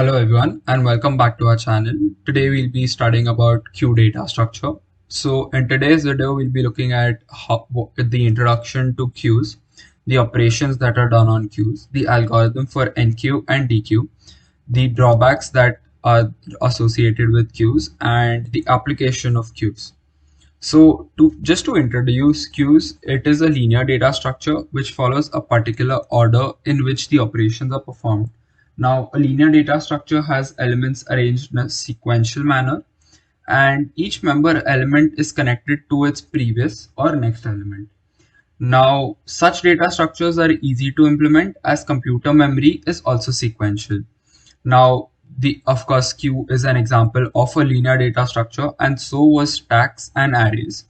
Hello everyone and welcome back to our channel. Today we'll be studying about queue data structure. So in today's video we'll be looking at the introduction to queues, the operations that are done on queues, the algorithm for enqueue and dequeue, the drawbacks that are associated with queues, and the application of queues. So just to introduce queues, it is a linear data structure which follows a particular order in which the operations are performed. Now, a linear data structure has elements arranged in a sequential manner, and each member element is connected to its previous or next element. Now, such data structures are easy to implement as computer memory is also sequential. Now, of course, queue is an example of a linear data structure, and so was stacks and arrays.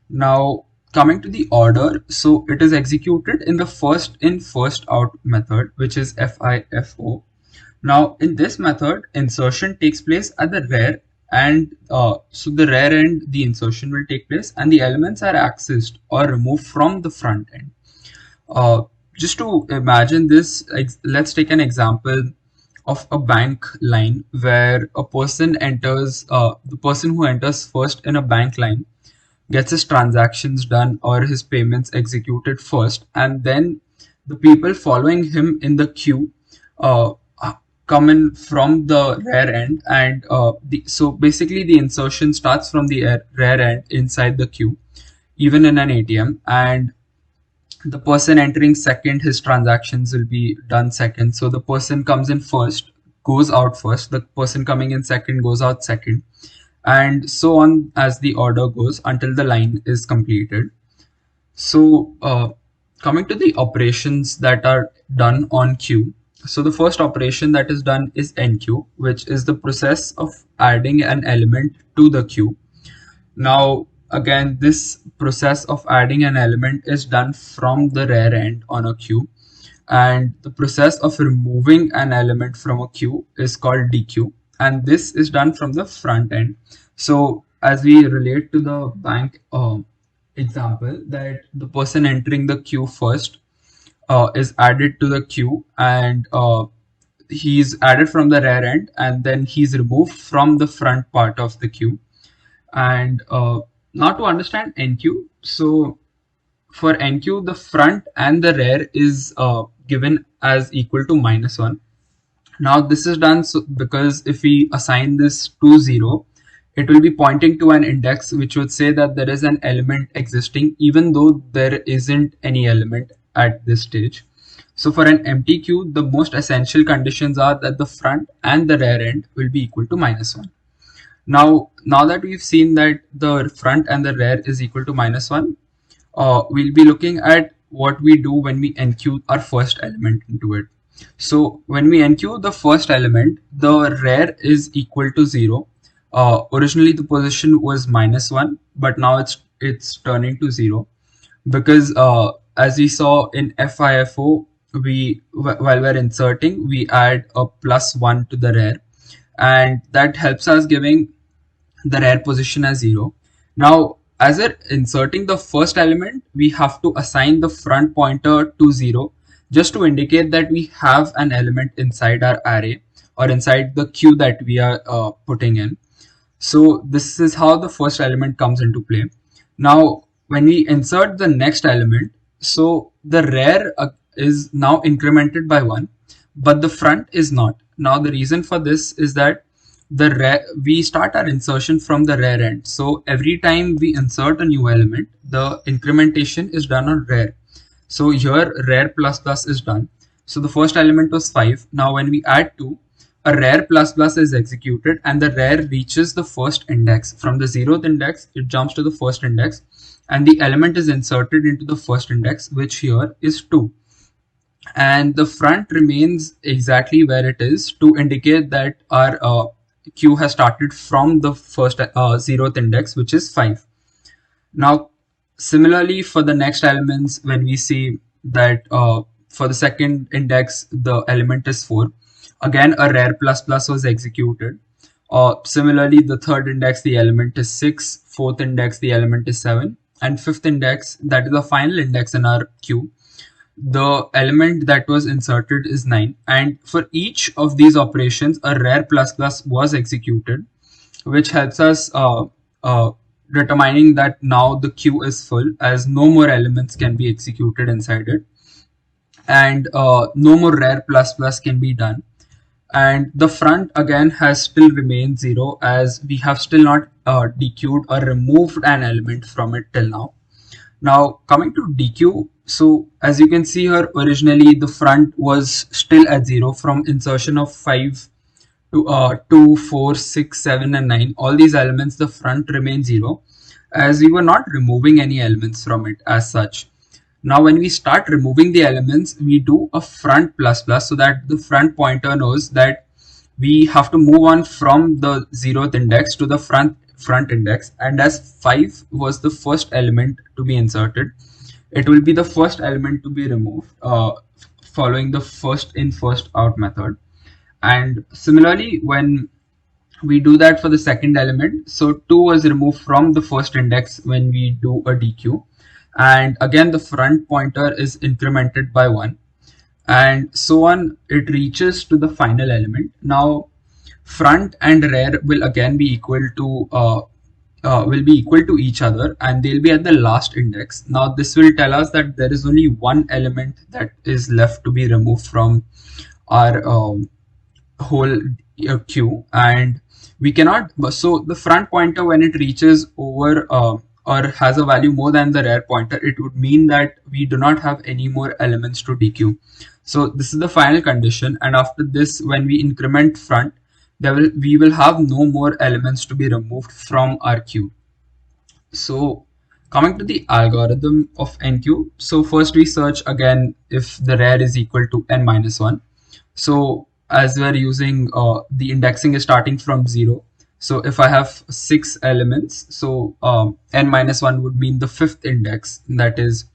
Now, coming to the order, so it is executed in the first in first out method, which is FIFO. Now, in this method, insertion takes place at the rear, and so the rear end, the insertion will take place, and the elements are accessed or removed from the front end. Just to imagine this, let's take an example of a bank line where a person enters, the person who enters first in a bank line gets his transactions done or his payments executed first, and then the people following him in the queue uh, come in from the rear end, and so basically the insertion starts from the rear end inside the queue, even in an ATM, and the person entering second, his transactions will be done second. So the person comes in first, goes out first, the person coming in second goes out second, and so on as the order goes until the line is completed. So coming to the operations that are done on queue. So the first operation that is done is enqueue, which is the process of adding an element to the queue. Now, again, this process of adding an element is done from the rear end on a queue, and the process of removing an element from a queue is called dequeue, and this is done from the front end. So as we relate to the bank example, that the person entering the queue first is added to the queue, and he's added from the rear end, and then he's removed from the front part of the queue. And now to understand enqueue, so for enqueue, the front and the rear is given as equal to -1. Now this is done because if we assign this to 0, it will be pointing to an index which would say that there is an element existing even though there isn't any element at this stage. So for an empty queue, the most essential conditions are that the front and the rear end will be equal to -1. Now that we've seen that the front and the rear is equal to -1, we'll be looking at what we do when we enqueue our first element into it. So when we enqueue the first element, the rear is equal to 0. Originally the position was -1, but now it's turning to 0 because as we saw in FIFO, while we're inserting, we add a +1 to the rear, and that helps us giving the rear position as 0. Now, as we're inserting the first element, we have to assign the front pointer to 0 just to indicate that we have an element inside our array or inside the queue that we are putting in. So this is how the first element comes into play. Now, when we insert the next element, so the rear is now incremented by 1, but the front is not. Now, the reason for this is that we start our insertion from the rear end. So every time we insert a new element, the incrementation is done on rear. So here rear plus plus is done. So the first element was 5. Now when we add 2, a rear plus plus is executed, and the rear reaches the first index. From the 0th index, it jumps to the first index, and the element is inserted into the first index, which here is 2. And the front remains exactly where it is to indicate that our queue has started from the first 0th index, which is 5. Now, similarly for the next elements, when we see that for the second index, the element is 4, again a rear plus plus was executed. Similarly, the third index, the element is 6, fourth index, the element is 7, and fifth index, that is the final index in our queue, the element that was inserted is 9, and for each of these operations a rare plus plus was executed, which helps us uh, determining that now the queue is full as no more elements can be executed inside it, and no more rare plus plus can be done. And the front again has still remained 0 as we have still not dequeued or removed an element from it till now. Now coming to Dequeue, so as you can see here, originally the front was still at 0 from insertion of 5 to 2, 4, 6, 7 and 9. All these elements, the front remain 0 as we were not removing any elements from it as such. Now when we start removing the elements, we do a front plus plus so that the front pointer knows that we have to move on from the 0th index to the front index, and as 5 was the first element to be inserted, it will be the first element to be removed following the first in first out method. And similarly, when we do that for the second element, so 2 was removed from the first index when we do a Dequeue, and again the front pointer is incremented by 1, and so on it reaches to the final element. Now front and rear will again be equal to each other, and they'll be at the last index. Now this will tell us that there is only one element that is left to be removed from our whole queue, and we cannot. So the front pointer, when it reaches over or has a value more than the rear pointer, it would mean that we do not have any more elements to dequeue. So this is the final condition, and after this, when we increment front, we will have no more elements to be removed from our queue. So coming to the algorithm of Enqueue, so first we search again if the rear is equal to n minus 1. So as we're using the indexing is starting from 0. So if I have 6 elements, so n minus 1 would mean the fifth index. That is,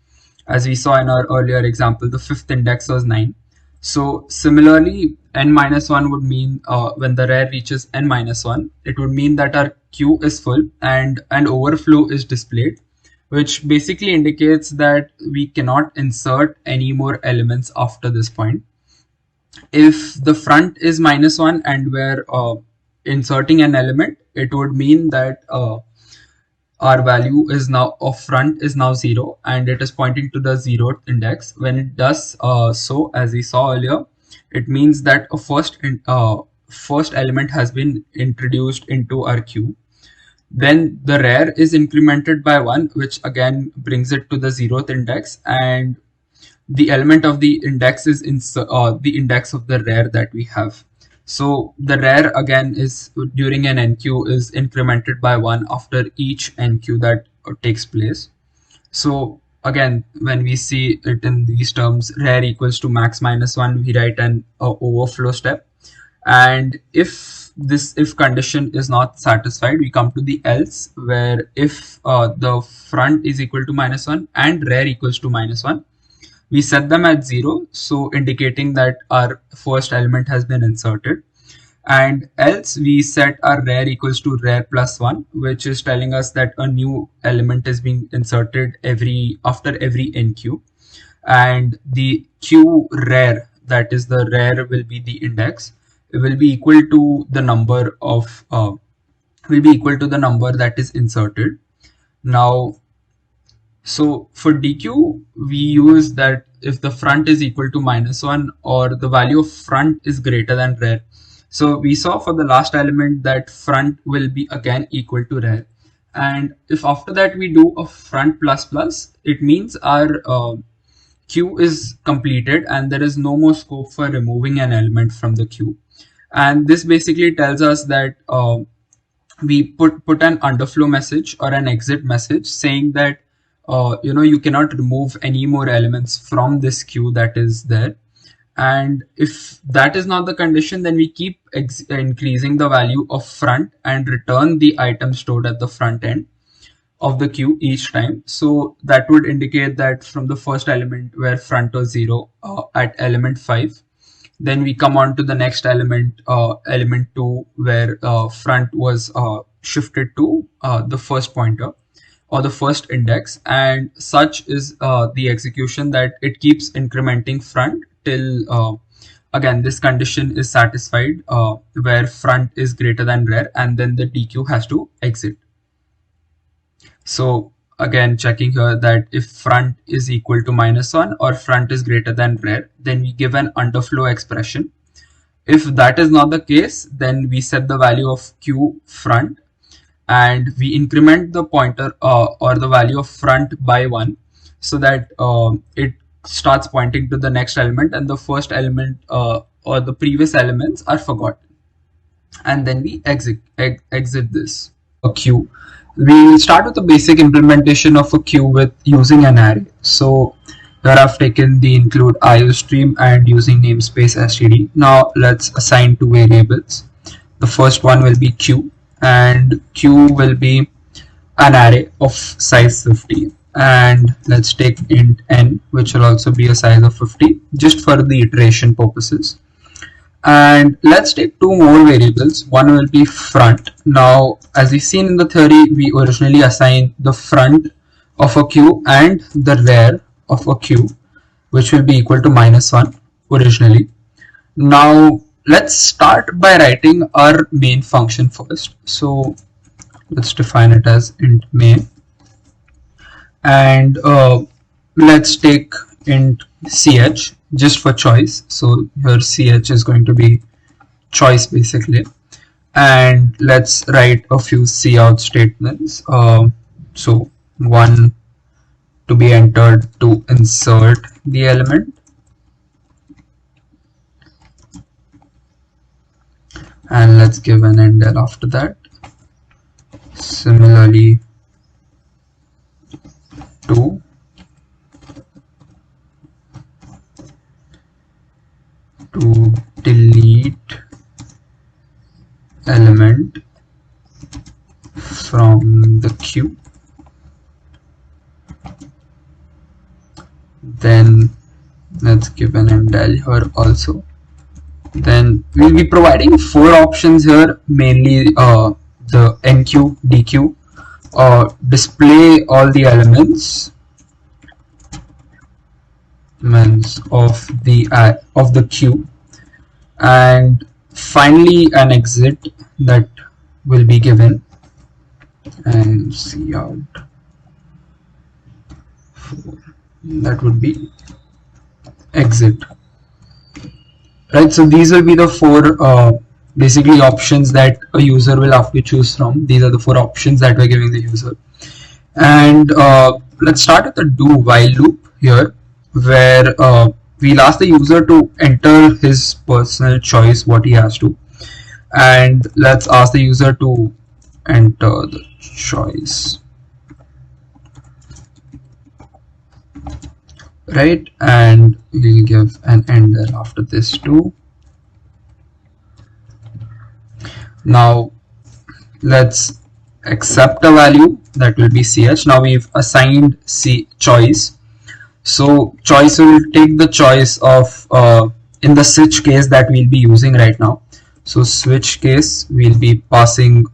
as we saw in our earlier example, the fifth index was 9. So similarly, n minus 1 would mean when the rear reaches n minus 1, it would mean that our queue is full and an overflow is displayed, which basically indicates that we cannot insert any more elements after this point. If the front is -1 and we're inserting an element, it would mean that our value is now of front is now 0 and it is pointing to the 0th index. When it does so, as we saw earlier, it means that a first element has been introduced into our queue. Then the rear is incremented by 1, which again brings it to the 0th index, and the element of the index is the index of the rear that we have. So the rear again is during an Enqueue is incremented by 1 after each Enqueue that takes place. So again, when we see it in these terms, rear equals to max minus 1, we write an overflow step. And if this if condition is not satisfied, we come to the else, where if the front is equal to -1 and rear equals to -1, we set them at 0, so indicating that our first element has been inserted. And else we set our rear equals to rear plus 1, which is telling us that a new element is being inserted after every Enqueue, and the queue rear, that is the rear will be the index, will be equal to the number that is inserted. Now, so for Dequeue, we use that if the front is equal to -1 or the value of front is greater than rear. So we saw for the last element that front will be again equal to rear. And if after that we do a front plus plus, it means our queue is completed and there is no more scope for removing an element from the queue. And this basically tells us that we put an underflow message or an exit message saying that you cannot remove any more elements from this queue that is there. And if that is not the condition, then we keep increasing the value of front and return the item stored at the front end of the queue each time. So that would indicate that from the first element where front was 0 at element 5, then we come on to the next element, element 2, where front was shifted to the first pointer. or the first index, and such is the execution that it keeps incrementing front till again this condition is satisfied, where front is greater than rear, and then the dequeue has to exit. So again, checking here that if front is equal to -1 or front is greater than rear, then we give an underflow expression. If that is not the case, then we set the value of q front, and we increment the pointer or the value of front by 1, so that it starts pointing to the next element, and the first element or the previous elements are forgotten. And then we exit this queue. We'll start with the basic implementation of a queue with using an array. So here I've taken the include IOStream and using namespace std. Now let's assign two variables. The first one will be q, and q will be an array of size 50, and let's take int n, which will also be a size of 50 just for the iteration purposes. And let's take two more variables. One will be front. Now, as we've seen in the theory, we originally assigned the front of a queue and the rear of a queue, which will be equal to -1 originally. Now, let's start by writing our main function first. So let's define it as int main, and let's take int ch just for choice. So here ch is going to be choice basically, and let's write a few cout statements. So one to be entered to insert the element, and let's give an endl after that. Similarly, two to delete element from the queue. Then let's give an endl here also. Then we'll be providing four options here, mainly the enqueue, dequeue, display all the elements of the queue, and finally an exit that will be given, and cout that would be exit. Right, so these will be the four basically options that a user will have to choose from. These are the four options that we're giving the user. And let's start with the do while loop here, where we'll ask the user to enter his personal choice, what he has to, and let's ask the user to enter the choice, right? And we'll give an endl after this too. Now let's accept a value that will be ch. Now we've assigned choice. So choice will take the choice of in the switch case that we'll be using right now. So switch case, we'll be passing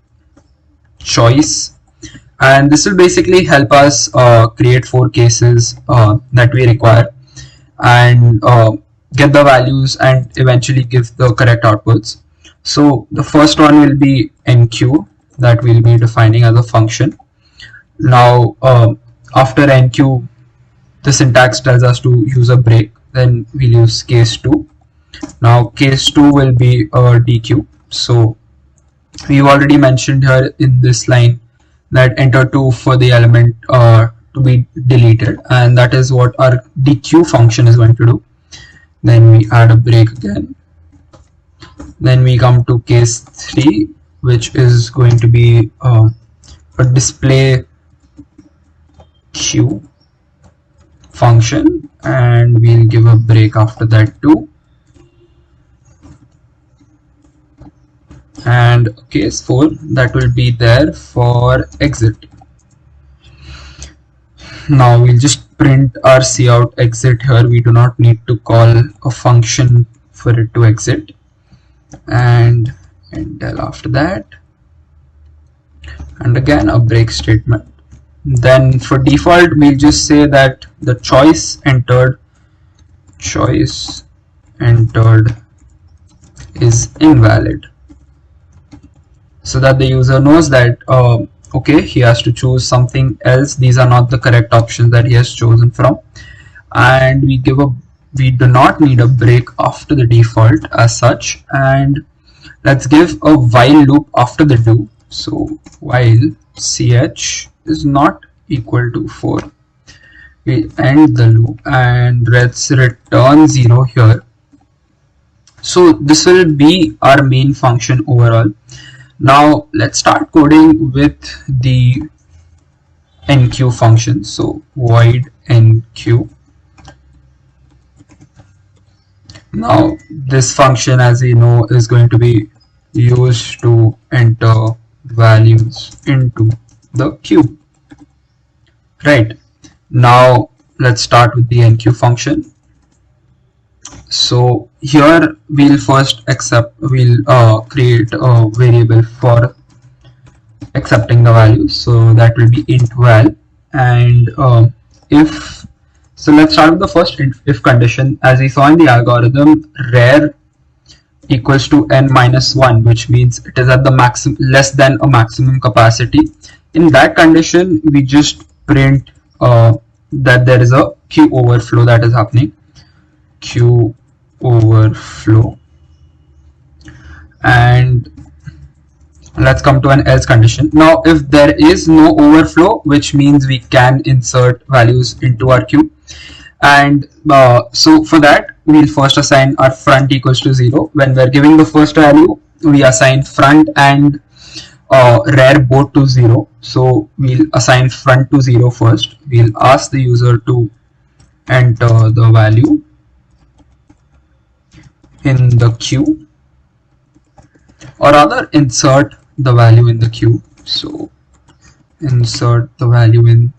choice, and this will basically help us create four cases that we require, and get the values and eventually give the correct outputs. So the first one will be enqueue, that we'll be defining as a function. Now after enqueue, the syntax tells us to use a break, then we'll use case 2. Now case 2 will be a dequeue. So we've already mentioned here in this line that enter 2 for the element to be deleted, and that is what our dequeue function is going to do. Then we add a break again. Then we come to case 3, which is going to be a display queue function, and we'll give a break after that too. And case 4, that will be there for exit. Now we'll just print our cout exit here. We do not need to call a function for it to exit, and endl after that, and again a break statement. Then for default, we'll just say that the choice entered is invalid, so that the user knows that okay, he has to choose something else. These are not the correct options that he has chosen from. And we do not need a break after the default as such. And let's give a while loop after the do. So while ch is not equal to 4, we end the loop and let's return 0 here. So this will be our main function overall. Now let's start coding with the enqueue function. So void enqueue. Now this function, as we know, is going to be used to enter values into the queue. Right. Now let's start with the enqueue function. So here we'll first create a variable for accepting the values. So that will be int val, and so let's start with the first if condition. As we saw in the algorithm, rar equals to n-1, which means it is at the maximum, less than a maximum capacity. In that condition, we just print that there is a queue overflow that is happening. Queue overflow. And let's come to an else condition. Now if there is no overflow, which means we can insert values into our queue, and so for that we'll first assign our front equals to 0. When we're giving the first value, we assign front and rar both to 0. So we'll assign front to 0 first. We'll ask the user to enter the value in the queue, or rather insert the value in the queue. So insert value in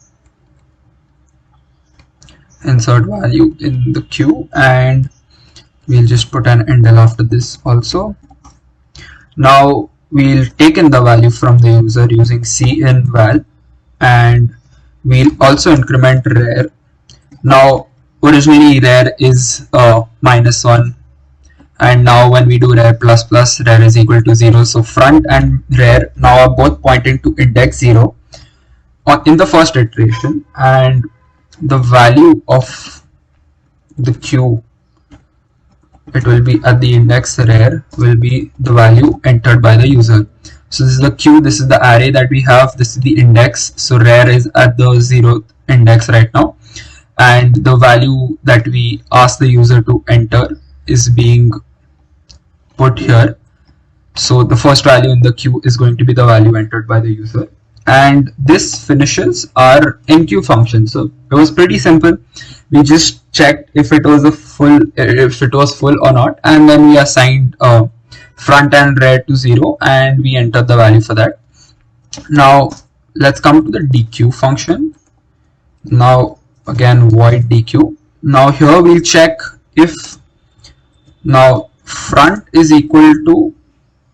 the queue, and we'll just put an endl after this also. Now we'll take in the value from the user using cinval, and we'll also increment rar. Now originally rar is -1, and now when we do rar plus plus, rar is equal to 0. So front and rar now are both pointing to index 0 in the first iteration, and the value of the queue, it will be at the index rar, will be the value entered by the user. So this is the queue, this is the array that we have, this is the index. So rar is at the 0th index right now, and the value that we ask the user to enter is being put here. So the first value in the queue is going to be the value entered by the user, and this finishes our enqueue function. So it was pretty simple. We just checked if it was full or not, and then we assigned front and rar to 0, and we entered the value for that. Now let's come to the dequeue function. Now again void dequeue. Now here we'll check if now front is equal to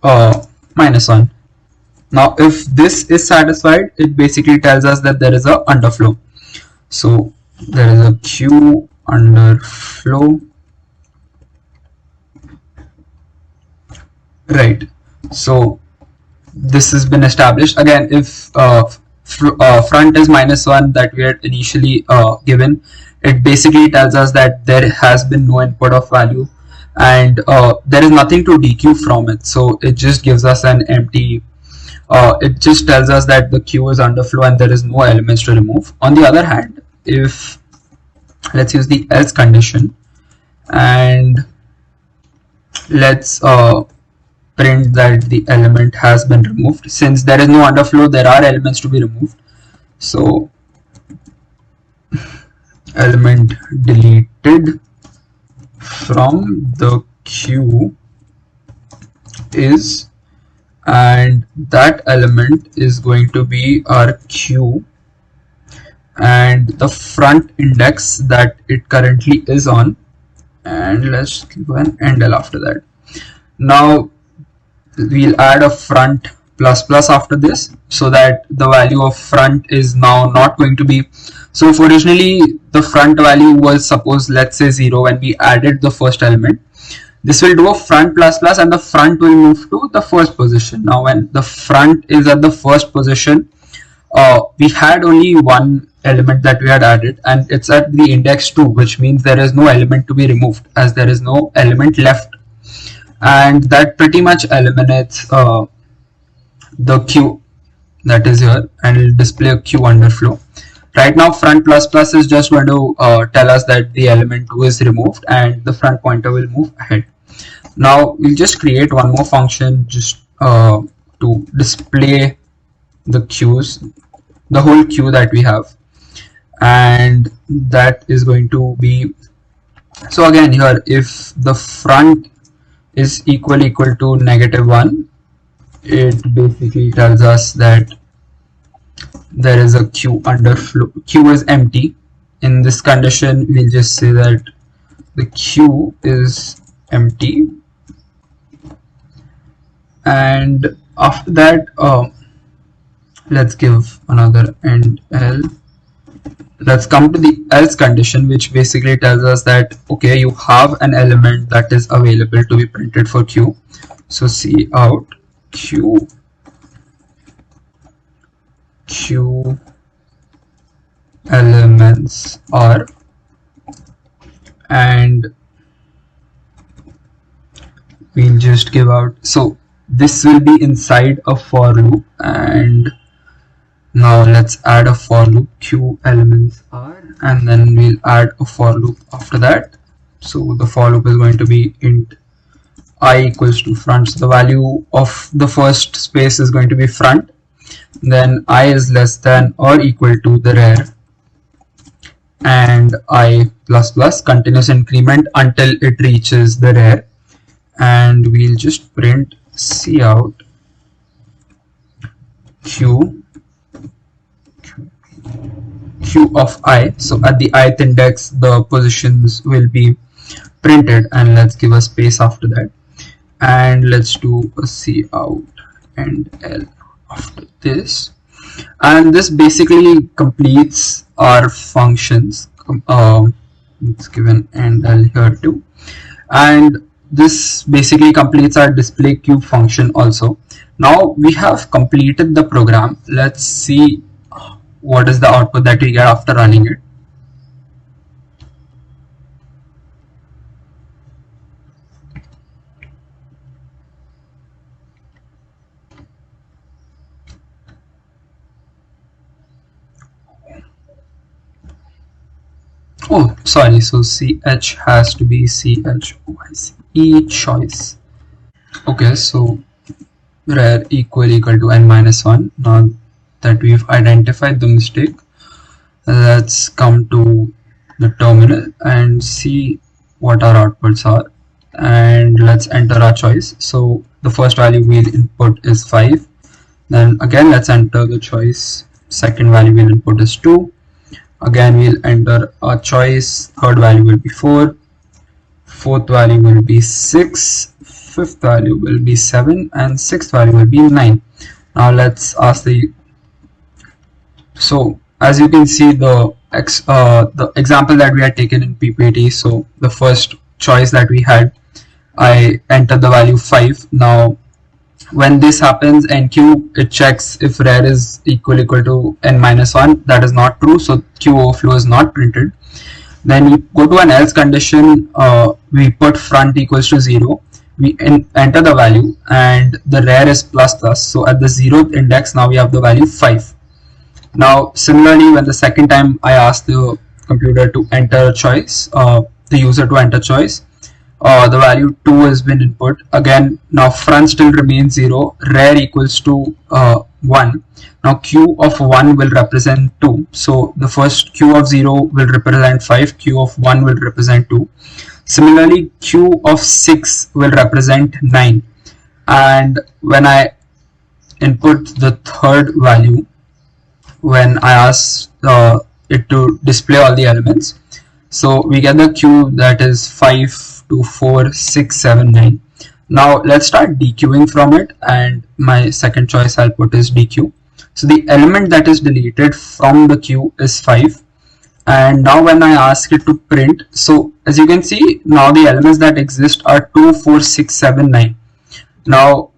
-1. Now if this is satisfied, it basically tells us that there is a underflow. So there is a queue underflow, right? So this has been established. Again, if front is -1 that we had initially given, it basically tells us that there has been no input of value, and there is nothing to dequeue from it. So it just gives us an empty, it just tells us that the queue is underflow and there is no elements to remove. On the other hand, if let's use the else condition, and let's print that the element has been removed. Since there is no underflow, there are elements to be removed. So element deleted from the queue is, and that element is going to be our queue and the front index that it currently is on, and let's go and endl after that. Now we'll add a front plus plus after this, so that the value of front is now not going to be. So if originally the front value was, suppose, let's say 0 when we added the first element, this will do a front plus plus and the front will move to the first position. Now when the front is at the first position, we had only one element that we had added and it's at the index 2, which means there is no element to be removed as there is no element left, and that pretty much eliminates the queue that is here, and it will display a queue underflow. Right now front plus plus is just going to tell us that the element 2 is removed and the front pointer will move ahead. Now we'll just create one more function just to display the queues, the whole queue that we have, and that is going to be, so again here if the front is equal to -1, it basically tells us that there is a queue underflow, queue is empty. In this condition we'll just say that the queue is empty, and after that let's give another end L. Let's come to the else condition, which basically tells us that okay, you have an element that is available to be printed for queue. So cout queue elements are, and we'll just give out, so this will be inside a for loop, and now let's add a for loop queue elements are, and then we'll add a for loop after that. So the for loop is going to be int I equals to front, so the value of the first space is going to be front, then I is less than or equal to the rare, and I plus plus continuous increment until it reaches the rare, and we'll just print cout queue of I. So at the ith index the positions will be printed, and let's give a space after that, and let's do a cout and L after this, and this basically completes our functions. Let's give an end L here too, and this basically completes our display queue function also. Now we have completed the program. Let's see what is the output that we get after running it. Oh, sorry, so ch has to be choice. Okay, so rare equal to n-1. Now that we've identified the mistake, let's come to the terminal and see what our outputs are, and let's enter our choice. So the first value we'll input is 5, then again let's enter the choice, second value we'll input is 2, again we'll enter our choice, third value will be 4, fourth value will be 6, fifth value will be 7, and sixth value will be 9. Now let's ask the, so as you can see the example that we had taken in PPT, so the first choice that we had, I entered the value 5. Now when this happens, Enqueue, it checks if rare is equal to n-1. That is not true, so queue overflow is not printed. Then we go to an else condition, we put front equals to 0, we enter the value, and the rare is plus plus, so at the 0th index now we have the value 5. Now similarly, when the second time I asked the computer to enter a choice, the user to enter choice, the value 2 has been input. Again, now front still remains 0, rare equals to 1. Now queue of 1 will represent 2. So the first queue of 0 will represent 5, queue of 1 will represent 2. Similarly, queue of 6 will represent 9. And when I input the third value, when I ask it to display all the elements, so we get the queue that is 5 to 4, 6, 7, 9. Now let's start dequeuing from it, and my second choice I'll put is dequeue. So the element that is deleted from the queue is 5. And now when I ask it to print, so as you can see, now the elements that exist are 2, 4, 6, 7, 9. Now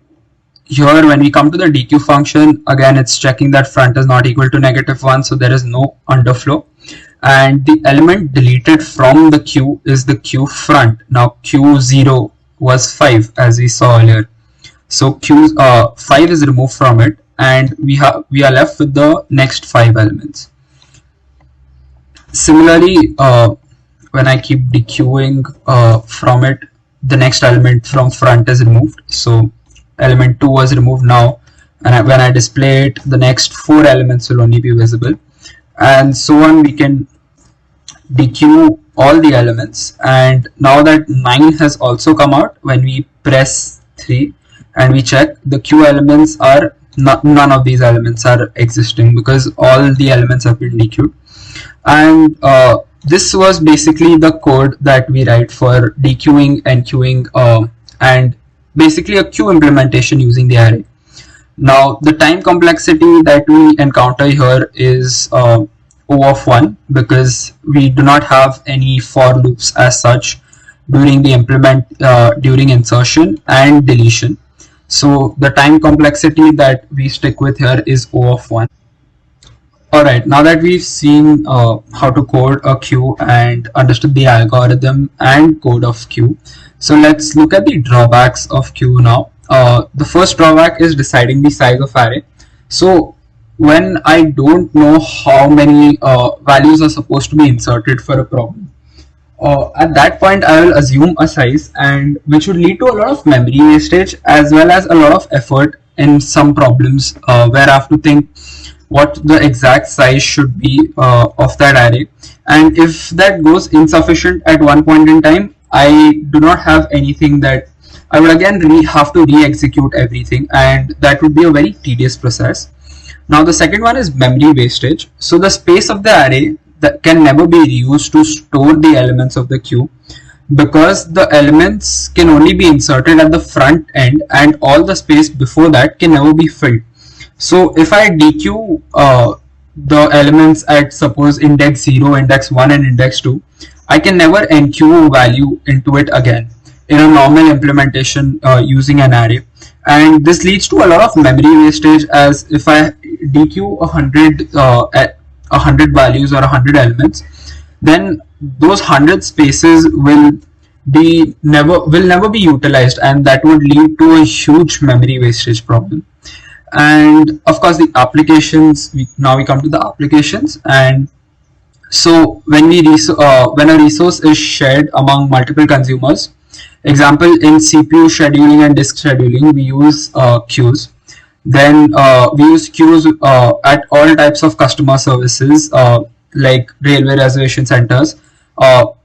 here when we come to the dequeue function, again it's checking that front is not equal to -1, so there is no underflow. And the element deleted from the queue is the queue front. Now Q0 was 5 as we saw earlier. So Q5 is removed from it, and we are left with the next 5 elements. Similarly, when I keep dequeuing from it, the next element from front is removed. So element 2 was removed now, and when I display it, the next 4 elements will only be visible, and so on. We can dequeue all the elements, and now that 9 has also come out, when we press 3 and we check, the queue elements are none of these elements are existing because all the elements have been dequeued. And this was basically the code that we write for dequeuing, enqueuing, and basically a queue implementation using the array. Now the time complexity that we encounter here is O of 1, because we do not have any for loops as such during the during insertion and deletion. So the time complexity that we stick with here is O of 1. Alright, now that we've seen how to code a queue and understood the algorithm and code of queue, so let's look at the drawbacks of queue now. The first drawback is deciding the size of array. So when I don't know how many values are supposed to be inserted for a problem, at that point I will assume a size, and which would lead to a lot of memory wastage as well as a lot of effort in some problems where I have to think what the exact size should be of that array. And if that goes insufficient at one point in time, I do not have anything that I would again have to re-execute everything, and that would be a very tedious process. Now the second one is memory wastage. So the space of the array that can never be reused to store the elements of the queue, because the elements can only be inserted at the front end and all the space before that can never be filled. So if I dequeue the elements at suppose index 0, index 1 and index 2, I can never enqueue value into it again in a normal implementation using an array. And this leads to a lot of memory wastage, as if I dequeue 100 values or 100 elements, then those 100 spaces will never be utilized, and that would lead to a huge memory wastage problem. And of course the applications, now we come to the applications. And so when when a resource is shared among multiple consumers, example in CPU scheduling and disk scheduling, we use queues. Then we use queues at all types of customer services like railway reservation centers,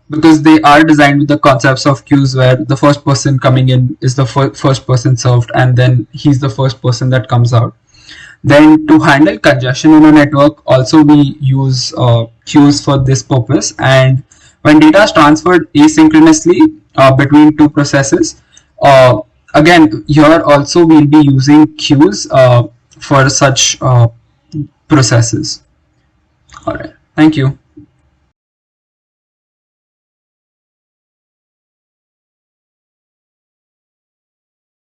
because they are designed with the concepts of queues where the first person coming in is the first person served, and then he's the first person that comes out. Then to handle congestion in a network, also we use queues for this purpose. And when data is transferred asynchronously between two processes, again here also we'll be using queues for such processes. Alright, thank you.